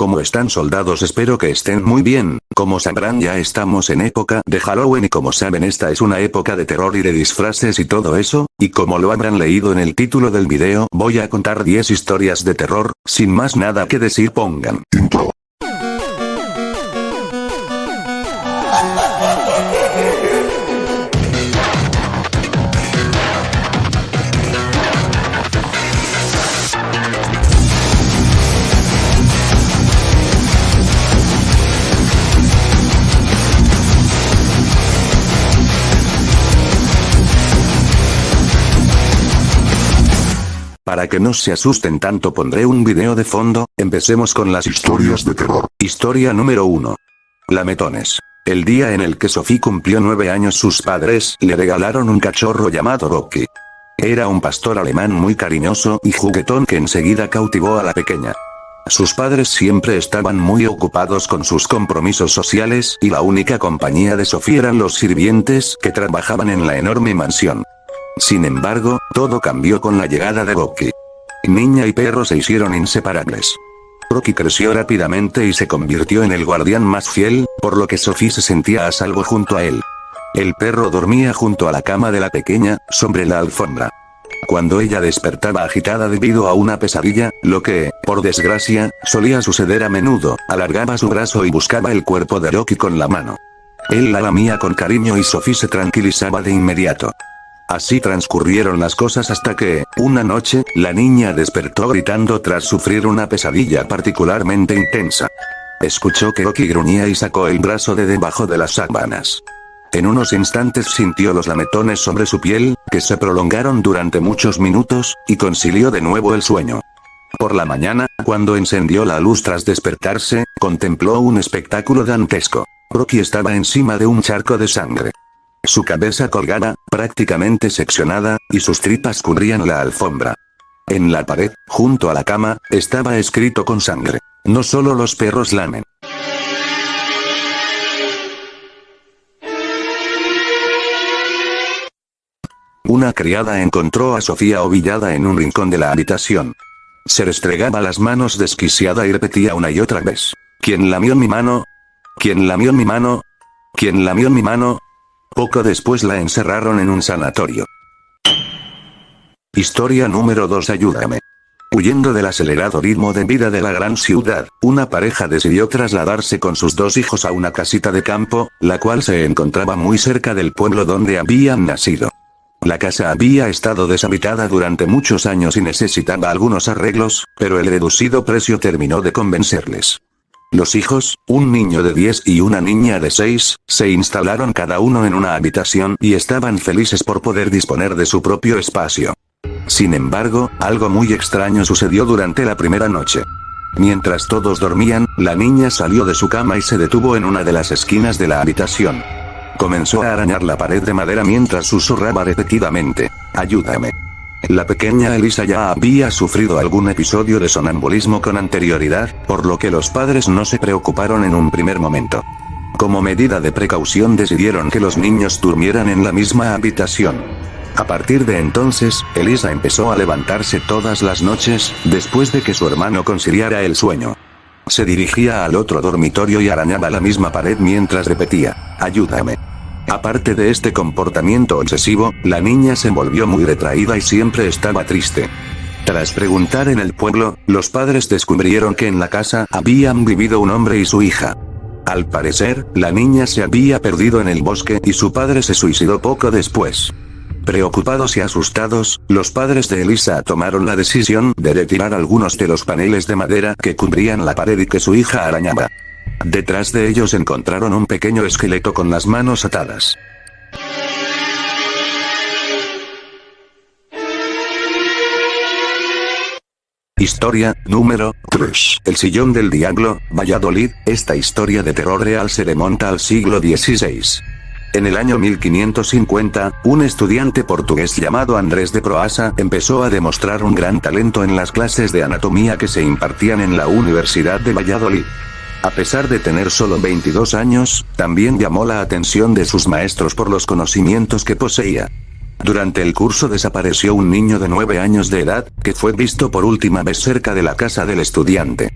¿Cómo están, soldados? Espero que estén muy bien. Como sabrán, ya estamos en época de Halloween y como saben, esta es una época de terror y de disfraces y todo eso, y como lo habrán leído en el título del video, voy a contar 10 historias de terror. Sin más nada que decir, pongan intro. Para que no se asusten tanto, pondré un video de fondo. Empecemos con las historias de terror. Historia número 1. Lametones. El día en el que Sophie cumplió 9 años, sus padres le regalaron un cachorro llamado Rocky. Era un pastor alemán muy cariñoso y juguetón que enseguida cautivó a la pequeña. Sus padres siempre estaban muy ocupados con sus compromisos sociales y la única compañía de Sophie eran los sirvientes que trabajaban en la enorme mansión. Sin embargo, todo cambió con la llegada de Rocky. Niña y perro se hicieron inseparables. Rocky creció rápidamente y se convirtió en el guardián más fiel, por lo que Sophie se sentía a salvo junto a él. El perro dormía junto a la cama de la pequeña, sobre la alfombra. Cuando ella despertaba agitada debido a una pesadilla, lo que, por desgracia, solía suceder a menudo, alargaba su brazo y buscaba el cuerpo de Rocky con la mano. Él la lamía con cariño y Sophie se tranquilizaba de inmediato. Así transcurrieron las cosas hasta que, una noche, la niña despertó gritando tras sufrir una pesadilla particularmente intensa. Escuchó que Rocky gruñía y sacó el brazo de debajo de las sábanas. En unos instantes sintió los lametones sobre su piel, que se prolongaron durante muchos minutos, y concilió de nuevo el sueño. Por la mañana, cuando encendió la luz tras despertarse, contempló un espectáculo dantesco. Rocky estaba encima de un charco de sangre. Su cabeza colgaba, prácticamente seccionada, y sus tripas cubrían la alfombra. En la pared, junto a la cama, estaba escrito con sangre: no solo los perros lamen. Una criada encontró a Sofía ovillada en un rincón de la habitación. Se restregaba las manos desquiciada y repetía una y otra vez: ¿quién lamió mi mano? ¿Quién lamió mi mano? ¿Quién lamió mi mano? Poco después la encerraron en un sanatorio. Historia número 2. Ayúdame. Huyendo del acelerado ritmo de vida de la gran ciudad, una pareja decidió trasladarse con sus 2 hijos a una casita de campo, la cual se encontraba muy cerca del pueblo donde habían nacido. La casa había estado deshabitada durante muchos años y necesitaba algunos arreglos, pero el reducido precio terminó de convencerles. Los hijos, un niño de 10 y una niña de 6, se instalaron cada uno en una habitación y estaban felices por poder disponer de su propio espacio. Sin embargo, algo muy extraño sucedió durante la primera noche. Mientras todos dormían, la niña salió de su cama y se detuvo en una de las esquinas de la habitación. Comenzó a arañar la pared de madera mientras susurraba repetidamente: ayúdame. La pequeña Elisa ya había sufrido algún episodio de sonambulismo con anterioridad, por lo que los padres no se preocuparon en un primer momento. Como medida de precaución decidieron que los niños durmieran en la misma habitación. A partir de entonces, Elisa empezó a levantarse todas las noches, después de que su hermano conciliara el sueño. Se dirigía al otro dormitorio y arañaba la misma pared mientras repetía: ayúdame. Aparte de este comportamiento obsesivo, la niña se volvió muy retraída y siempre estaba triste. Tras preguntar en el pueblo, los padres descubrieron que en la casa habían vivido un hombre y su hija. Al parecer, la niña se había perdido en el bosque y su padre se suicidó poco después. Preocupados y asustados, los padres de Elisa tomaron la decisión de retirar algunos de los paneles de madera que cubrían la pared y que su hija arañaba. Detrás de ellos encontraron un pequeño esqueleto con las manos atadas. Historia número 3. El sillón del diablo, Valladolid. Esta historia de terror real se remonta al siglo XVI. En el año 1550, un estudiante portugués llamado Andrés de Proasa empezó a demostrar un gran talento en las clases de anatomía que se impartían en la Universidad de Valladolid. A pesar de tener solo 22 años, también llamó la atención de sus maestros por los conocimientos que poseía. Durante el curso desapareció un niño de 9 años de edad, que fue visto por última vez cerca de la casa del estudiante.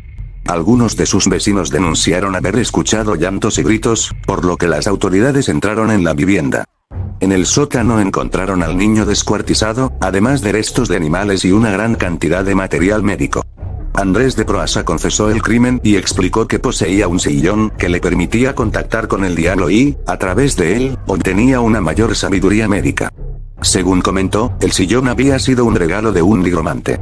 Algunos de sus vecinos denunciaron haber escuchado llantos y gritos, por lo que las autoridades entraron en la vivienda. En el sótano encontraron al niño descuartizado, además de restos de animales y una gran cantidad de material médico. Andrés de Proaza confesó el crimen y explicó que poseía un sillón que le permitía contactar con el diablo y, a través de él, obtenía una mayor sabiduría médica. Según comentó, el sillón había sido un regalo de un nigromante.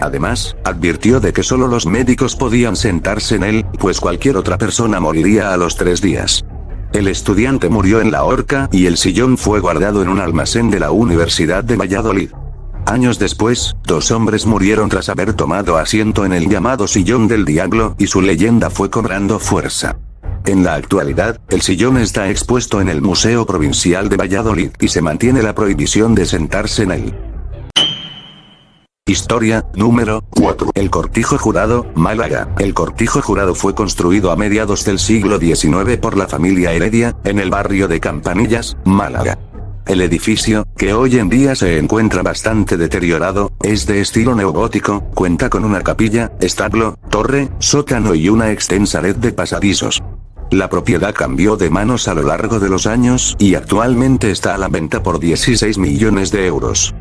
Además, advirtió de que solo los médicos podían sentarse en él, pues cualquier otra persona moriría a los 3 días. El estudiante murió en la horca y el sillón fue guardado en un almacén de la Universidad de Valladolid. Años después, 2 hombres murieron tras haber tomado asiento en el llamado Sillón del Diablo, y su leyenda fue cobrando fuerza. En la actualidad, el sillón está expuesto en el Museo Provincial de Valladolid, y se mantiene la prohibición de sentarse en él. Historia, número 4. El Cortijo Jurado, Málaga. El Cortijo Jurado fue construido a mediados del siglo XIX por la familia Heredia, en el barrio de Campanillas, Málaga. El edificio, que hoy en día se encuentra bastante deteriorado, es de estilo neogótico, cuenta con una capilla, establo, torre, sótano y una extensa red de pasadizos. La propiedad cambió de manos a lo largo de los años, y actualmente está a la venta por 16 millones de euros.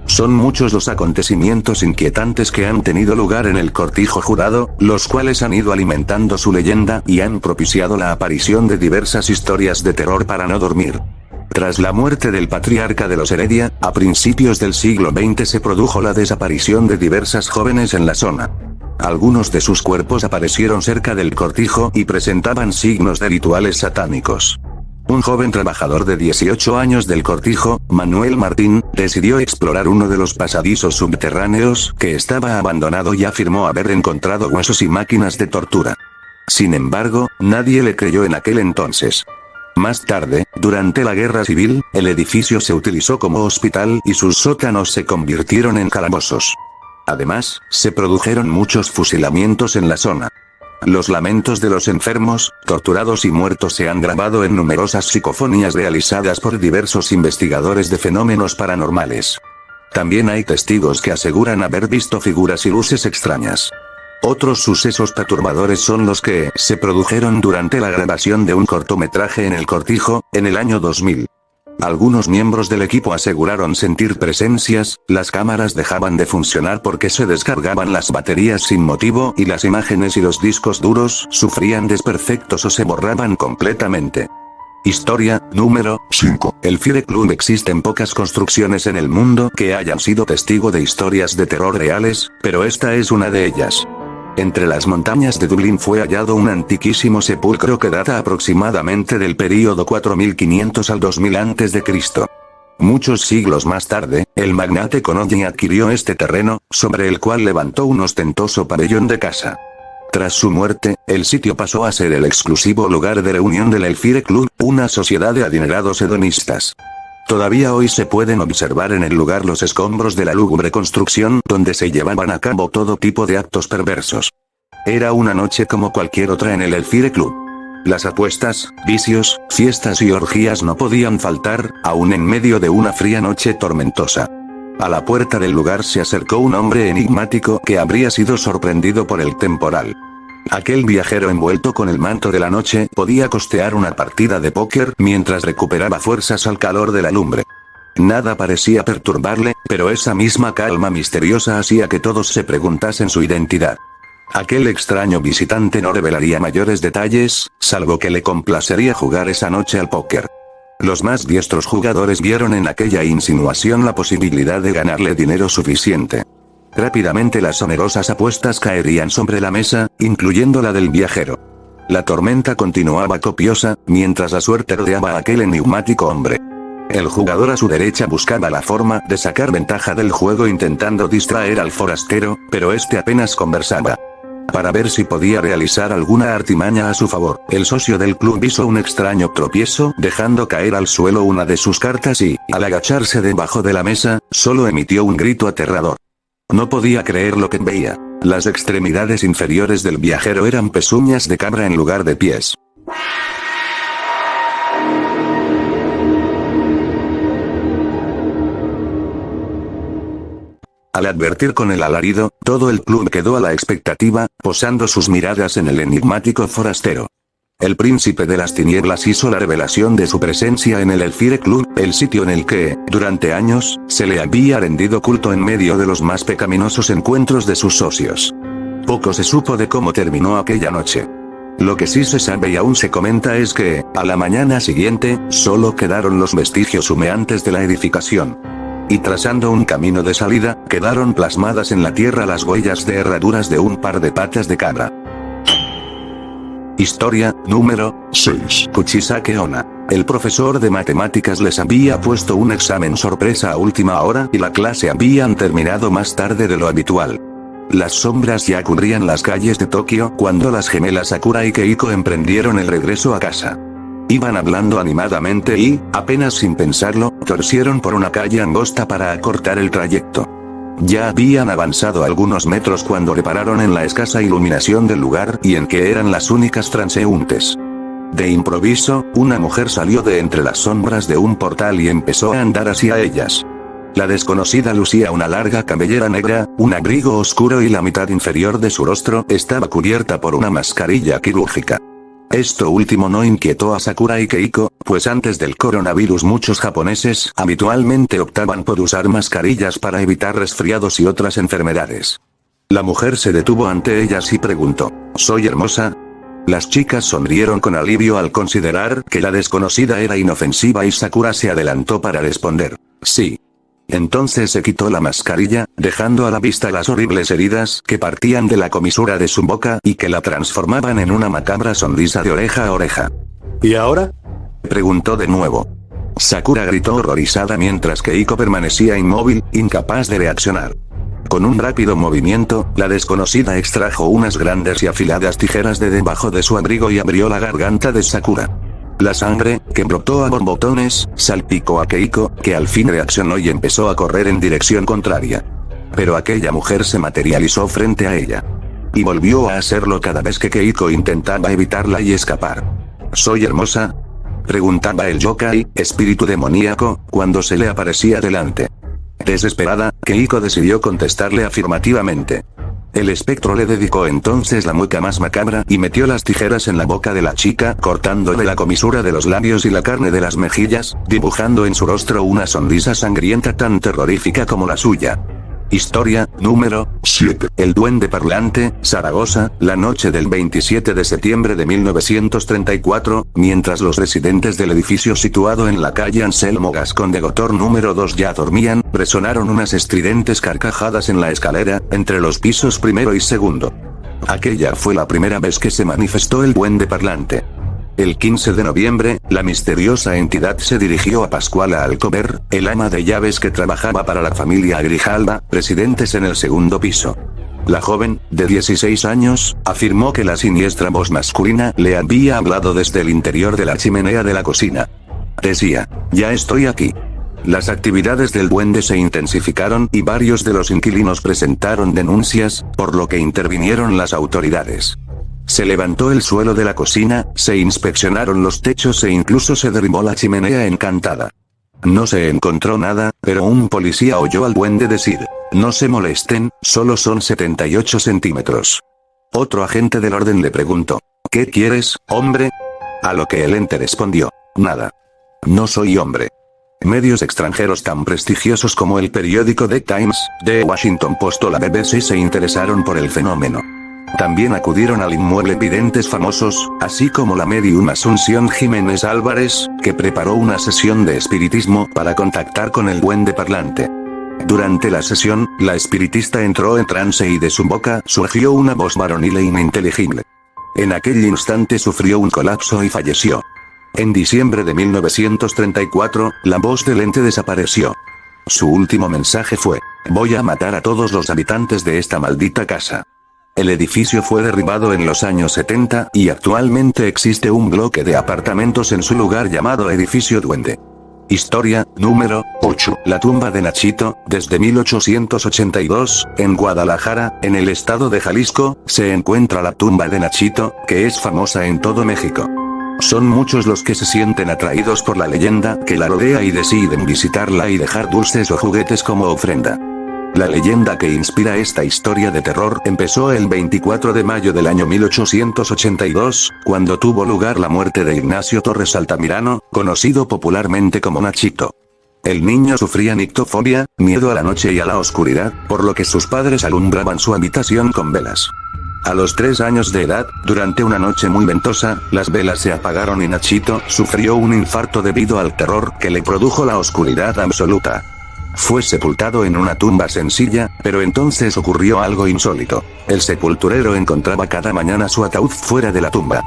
Son muchos los acontecimientos inquietantes que han tenido lugar en el Cortijo Jurado, los cuales han ido alimentando su leyenda y han propiciado la aparición de diversas historias de terror para no dormir. Tras la muerte del patriarca de los Heredia, a principios del siglo XX se produjo la desaparición de diversas jóvenes en la zona. Algunos de sus cuerpos aparecieron cerca del cortijo y presentaban signos de rituales satánicos. Un joven trabajador de 18 años del cortijo, Manuel Martín, decidió explorar uno de los pasadizos subterráneos, que estaba abandonado, y afirmó haber encontrado huesos y máquinas de tortura. Sin embargo, nadie le creyó en aquel entonces. Más tarde, durante la Guerra Civil, el edificio se utilizó como hospital y sus sótanos se convirtieron en calabozos. Además, se produjeron muchos fusilamientos en la zona. Los lamentos de los enfermos, torturados y muertos se han grabado en numerosas psicofonías realizadas por diversos investigadores de fenómenos paranormales. También hay testigos que aseguran haber visto figuras y luces extrañas. Otros sucesos perturbadores son los que se produjeron durante la grabación de un cortometraje en el cortijo, en el año 2000. Algunos miembros del equipo aseguraron sentir presencias, las cámaras dejaban de funcionar porque se descargaban las baterías sin motivo y las imágenes y los discos duros sufrían desperfectos o se borraban completamente. Historia, número 5. El Fire Club. Existen pocas construcciones en el mundo que hayan sido testigo de historias de terror reales, pero esta es una de ellas. Entre las montañas de Dublín fue hallado un antiquísimo sepulcro que data aproximadamente del período 4500 al 2000 a.C. Muchos siglos más tarde, el magnate Connolly adquirió este terreno, sobre el cual levantó un ostentoso pabellón de caza. Tras su muerte, el sitio pasó a ser el exclusivo lugar de reunión del Elfire Club, una sociedad de adinerados hedonistas. Todavía hoy se pueden observar en el lugar los escombros de la lúgubre construcción donde se llevaban a cabo todo tipo de actos perversos. Era una noche como cualquier otra en el Elfire Club. Las apuestas, vicios, fiestas y orgías no podían faltar, aún en medio de una fría noche tormentosa. A la puerta del lugar se acercó un hombre enigmático que habría sido sorprendido por el temporal. Aquel viajero envuelto con el manto de la noche podía costear una partida de póker mientras recuperaba fuerzas al calor de la lumbre. Nada parecía perturbarle, pero esa misma calma misteriosa hacía que todos se preguntasen su identidad. Aquel extraño visitante no revelaría mayores detalles, salvo que le complacería jugar esa noche al póker. Los más diestros jugadores vieron en aquella insinuación la posibilidad de ganarle dinero suficiente. Rápidamente las onerosas apuestas caerían sobre la mesa, incluyendo la del viajero. La tormenta continuaba copiosa, mientras la suerte rodeaba a aquel enigmático hombre. El jugador a su derecha buscaba la forma de sacar ventaja del juego intentando distraer al forastero, pero este apenas conversaba. Para ver si podía realizar alguna artimaña a su favor, el socio del club hizo un extraño tropiezo, dejando caer al suelo una de sus cartas y, al agacharse debajo de la mesa, solo emitió un grito aterrador. No podía creer lo que veía. Las extremidades inferiores del viajero eran pezuñas de cabra en lugar de pies. Al advertir con el alarido, todo el club quedó a la expectativa, posando sus miradas en el enigmático forastero. El príncipe de las tinieblas hizo la revelación de su presencia en el Elfire Club, el sitio en el que, durante años, se le había rendido culto en medio de los más pecaminosos encuentros de sus socios. Poco se supo de cómo terminó aquella noche. Lo que sí se sabe y aún se comenta es que, a la mañana siguiente, solo quedaron los vestigios humeantes de la edificación. Y trazando un camino de salida, quedaron plasmadas en la tierra las huellas de herraduras de un par de patas de cabra. Historia, número 6. Kuchisake Onna. El profesor de matemáticas les había puesto un examen sorpresa a última hora y la clase habían terminado más tarde de lo habitual. Las sombras ya cubrían las calles de Tokio cuando las gemelas Sakura y Keiko emprendieron el regreso a casa. Iban hablando animadamente y, apenas sin pensarlo, torcieron por una calle angosta para acortar el trayecto. Ya habían avanzado algunos metros cuando repararon en la escasa iluminación del lugar y en que eran las únicas transeúntes. De improviso, una mujer salió de entre las sombras de un portal y empezó a andar hacia ellas. La desconocida lucía una larga cabellera negra, un abrigo oscuro y la mitad inferior de su rostro estaba cubierta por una mascarilla quirúrgica. Esto último no inquietó a Sakura y Keiko, pues antes del coronavirus muchos japoneses habitualmente optaban por usar mascarillas para evitar resfriados y otras enfermedades. La mujer se detuvo ante ellas y preguntó, ¿soy hermosa? Las chicas sonrieron con alivio al considerar que la desconocida era inofensiva y Sakura se adelantó para responder, sí. Entonces se quitó la mascarilla, dejando a la vista las horribles heridas que partían de la comisura de su boca y que la transformaban en una macabra sonrisa de oreja a oreja. ¿Y ahora?, preguntó de nuevo. Sakura gritó horrorizada mientras Keiko permanecía inmóvil, incapaz de reaccionar. Con un rápido movimiento, la desconocida extrajo unas grandes y afiladas tijeras de debajo de su abrigo y abrió la garganta de Sakura. La sangre, que brotó a borbotones, salpicó a Keiko, que al fin reaccionó y empezó a correr en dirección contraria. Pero aquella mujer se materializó frente a ella. Y volvió a hacerlo cada vez que Keiko intentaba evitarla y escapar. ¿Soy hermosa?, preguntaba el yokai, espíritu demoníaco, cuando se le aparecía delante. Desesperada, Keiko decidió contestarle afirmativamente. El espectro le dedicó entonces la mueca más macabra y metió las tijeras en la boca de la chica, cortándole la comisura de los labios y la carne de las mejillas, dibujando en su rostro una sonrisa sangrienta tan terrorífica como la suya. Historia, número 7. El duende parlante, Zaragoza, la noche del 27 de septiembre de 1934, mientras los residentes del edificio situado en la calle Anselmo Gascón de Gotor número 2 ya dormían, resonaron unas estridentes carcajadas en la escalera, entre los pisos primero y segundo. Aquella fue la primera vez que se manifestó el duende parlante. El 15 de noviembre, la misteriosa entidad se dirigió a Pascuala Alcover, el ama de llaves que trabajaba para la familia Grijalva, residentes en el segundo piso. La joven, de 16 años, afirmó que la siniestra voz masculina le había hablado desde el interior de la chimenea de la cocina. Decía, ya estoy aquí. Las actividades del duende se intensificaron y varios de los inquilinos presentaron denuncias, por lo que intervinieron las autoridades. Se levantó el suelo de la cocina, se inspeccionaron los techos e incluso se derribó la chimenea encantada. No se encontró nada, pero un policía oyó al duende decir, no se molesten, solo son 78 centímetros. Otro agente del orden le preguntó, ¿qué quieres, hombre? A lo que el ente respondió, nada. No soy hombre. Medios extranjeros tan prestigiosos como el periódico The Times, The Washington Post o la BBC se interesaron por el fenómeno. También acudieron al inmueble videntes famosos, así como la medium Asunción Jiménez Álvarez, que preparó una sesión de espiritismo para contactar con el duende parlante. Durante la sesión, la espiritista entró en trance y de su boca surgió una voz varonil e ininteligible. En aquel instante sufrió un colapso y falleció. En diciembre de 1934, la voz del ente desapareció. Su último mensaje fue, voy a matar a todos los habitantes de esta maldita casa. El edificio fue derribado en los años 70 y actualmente existe un bloque de apartamentos en su lugar llamado Edificio Duende. Historia, número 8. La tumba de Nachito, desde 1882, en Guadalajara, en el estado de Jalisco, se encuentra la tumba de Nachito, que es famosa en todo México. Son muchos los que se sienten atraídos por la leyenda que la rodea y deciden visitarla y dejar dulces o juguetes como ofrenda. La leyenda que inspira esta historia de terror empezó el 24 de mayo del año 1882, cuando tuvo lugar la muerte de Ignacio Torres Altamirano, conocido popularmente como Nachito. El niño sufría nictofobia, miedo a la noche y a la oscuridad, por lo que sus padres alumbraban su habitación con velas. A los 3 años de edad, durante una noche muy ventosa, las velas se apagaron y Nachito sufrió un infarto debido al terror que le produjo la oscuridad absoluta. Fue sepultado en una tumba sencilla, pero entonces ocurrió algo insólito. El sepulturero encontraba cada mañana su ataúd fuera de la tumba.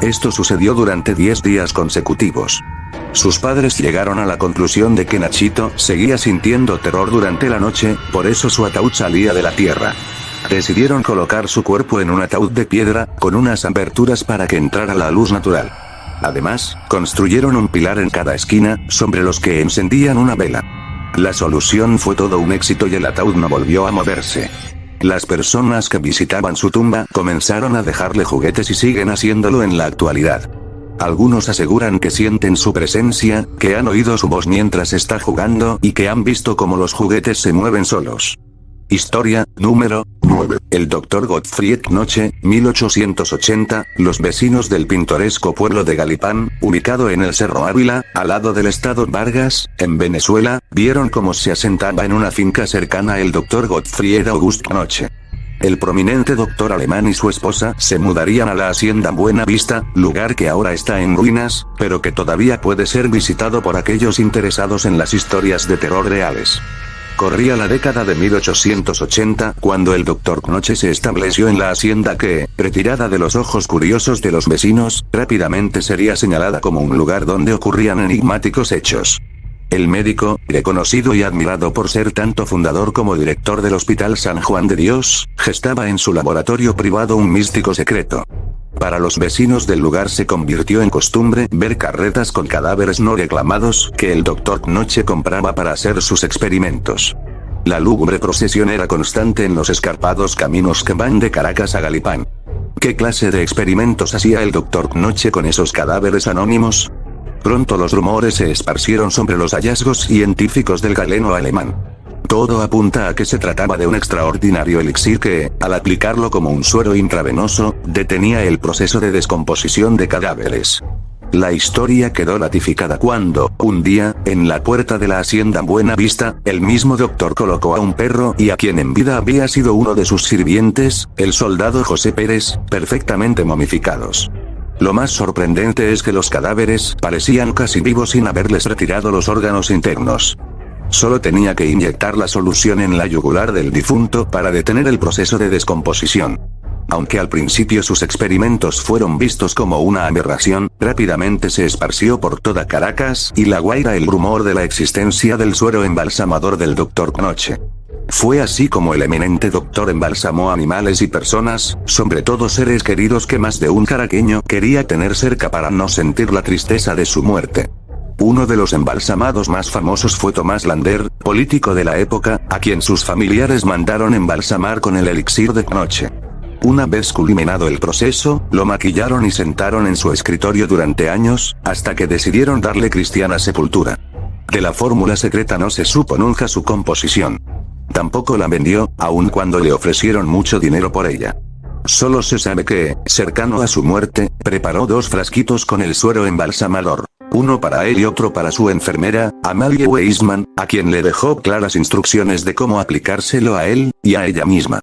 Esto sucedió durante 10 días consecutivos. Sus padres llegaron a la conclusión de que Nachito seguía sintiendo terror durante la noche, por eso su ataúd salía de la tierra. Decidieron colocar su cuerpo en un ataúd de piedra, con unas aberturas para que entrara la luz natural. Además, construyeron un pilar en cada esquina, sobre los que encendían una vela. La solución fue todo un éxito y el ataúd no volvió a moverse. Las personas que visitaban su tumba comenzaron a dejarle juguetes y siguen haciéndolo en la actualidad. Algunos aseguran que sienten su presencia, que han oído su voz mientras está jugando y que han visto cómo los juguetes se mueven solos. Historia, número 9. El Dr. Gottfried Knoche, 1880, los vecinos del pintoresco pueblo de Galipán, ubicado en el Cerro Ávila, al lado del estado Vargas, en Venezuela, vieron cómo se asentaba en una finca cercana el Dr. Gottfried August Knoche. El prominente doctor alemán y su esposa se mudarían a la hacienda Buena Vista, lugar que ahora está en ruinas, pero que todavía puede ser visitado por aquellos interesados en las historias de terror reales. Corría la década de 1880 cuando el Dr. Knoche se estableció en la hacienda que, retirada de los ojos curiosos de los vecinos, rápidamente sería señalada como un lugar donde ocurrían enigmáticos hechos. El médico, reconocido y admirado por ser tanto fundador como director del Hospital San Juan de Dios, gestaba en su laboratorio privado un místico secreto. Para los vecinos del lugar se convirtió en costumbre ver carretas con cadáveres no reclamados que el Dr. Knoche compraba para hacer sus experimentos. La lúgubre procesión era constante en los escarpados caminos que van de Caracas a Galipán. ¿Qué clase de experimentos hacía el Dr. Knoche con esos cadáveres anónimos? Pronto los rumores se esparcieron sobre los hallazgos científicos del galeno alemán. Todo apunta a que se trataba de un extraordinario elixir que, al aplicarlo como un suero intravenoso, detenía el proceso de descomposición de cadáveres. La historia quedó ratificada cuando, un día, en la puerta de la hacienda Buena Vista, el mismo doctor colocó a un perro y a quien en vida había sido uno de sus sirvientes, el soldado José Pérez, perfectamente momificados. Lo más sorprendente es que los cadáveres parecían casi vivos sin haberles retirado los órganos internos. Solo tenía que inyectar la solución en la yugular del difunto para detener el proceso de descomposición. Aunque al principio sus experimentos fueron vistos como una aberración, rápidamente se esparció por toda Caracas y La Guaira el rumor de la existencia del suero embalsamador del Dr. Knoche. Fue así como el eminente doctor embalsamó animales y personas, sobre todo seres queridos que más de un caraqueño quería tener cerca para no sentir la tristeza de su muerte. Uno de los embalsamados más famosos fue Tomás Lander, político de la época, a quien sus familiares mandaron embalsamar con el elixir de Knoche. Una vez culminado el proceso, lo maquillaron y sentaron en su escritorio durante años, hasta que decidieron darle cristiana sepultura. De la fórmula secreta no se supo nunca su composición. Tampoco la vendió, aun cuando le ofrecieron mucho dinero por ella. Solo se sabe que, cercano a su muerte, preparó 2 frasquitos con el suero embalsamador. Uno para él y otro para su enfermera, Amalie Weisman, a quien le dejó claras instrucciones de cómo aplicárselo a él, y a ella misma.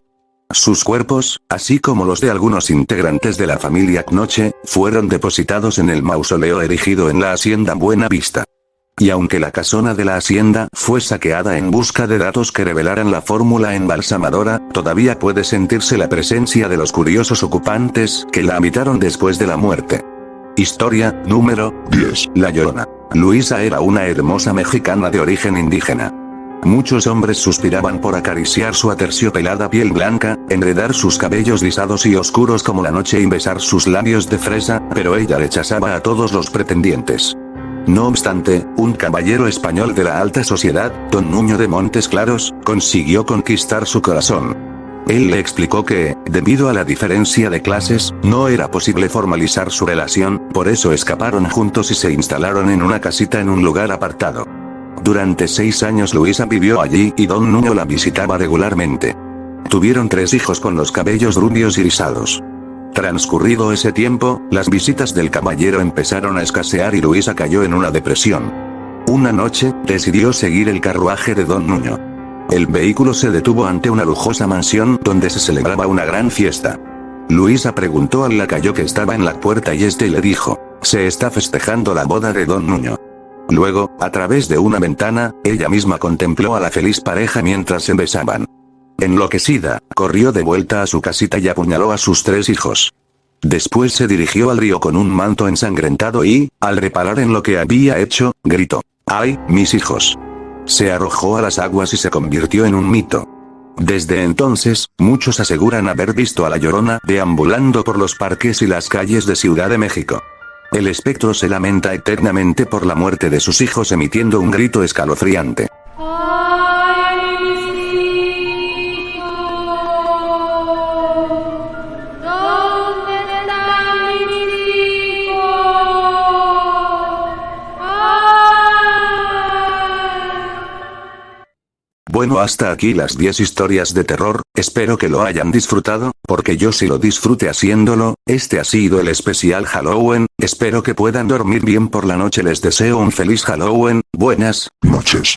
Sus cuerpos, así como los de algunos integrantes de la familia Knoche, fueron depositados en el mausoleo erigido en la hacienda Buena Vista. Y aunque la casona de la hacienda fue saqueada en busca de datos que revelaran la fórmula embalsamadora, todavía puede sentirse la presencia de los curiosos ocupantes que la habitaron después de la muerte. Historia, número 10. La Llorona. Luisa era una hermosa mexicana de origen indígena. Muchos hombres suspiraban por acariciar su aterciopelada piel blanca, enredar sus cabellos rizados y oscuros como la noche y besar sus labios de fresa, pero ella rechazaba a todos los pretendientes. No obstante, un caballero español de la alta sociedad, don Nuño de Montes Claros, consiguió conquistar su corazón. Él le explicó que, debido a la diferencia de clases, no era posible formalizar su relación, por eso escaparon juntos y se instalaron en una casita en un lugar apartado. Durante 6 años Luisa vivió allí y Don Nuño la visitaba regularmente. Tuvieron 3 hijos con los cabellos rubios y rizados. Transcurrido ese tiempo, las visitas del caballero empezaron a escasear y Luisa cayó en una depresión. Una noche, decidió seguir el carruaje de Don Nuño. El vehículo se detuvo ante una lujosa mansión donde se celebraba una gran fiesta. Luisa preguntó al lacayo que estaba en la puerta y este le dijo: se está festejando la boda de Don Nuño. Luego, a través de una ventana, ella misma contempló a la feliz pareja mientras se besaban. Enloquecida, corrió de vuelta a su casita y apuñaló a sus 3 hijos. Después se dirigió al río con un manto ensangrentado y, al reparar en lo que había hecho, gritó: ¡ay, mis hijos! Se arrojó a las aguas y se convirtió en un mito. Desde entonces, muchos aseguran haber visto a la Llorona deambulando por los parques y las calles de Ciudad de México. El espectro se lamenta eternamente por la muerte de sus hijos emitiendo un grito escalofriante. Bueno, hasta aquí las 10 historias de terror, espero que lo hayan disfrutado, porque yo sí lo disfruté haciéndolo. Este ha sido el especial Halloween, espero que puedan dormir bien por la noche, les deseo un feliz Halloween, buenas noches.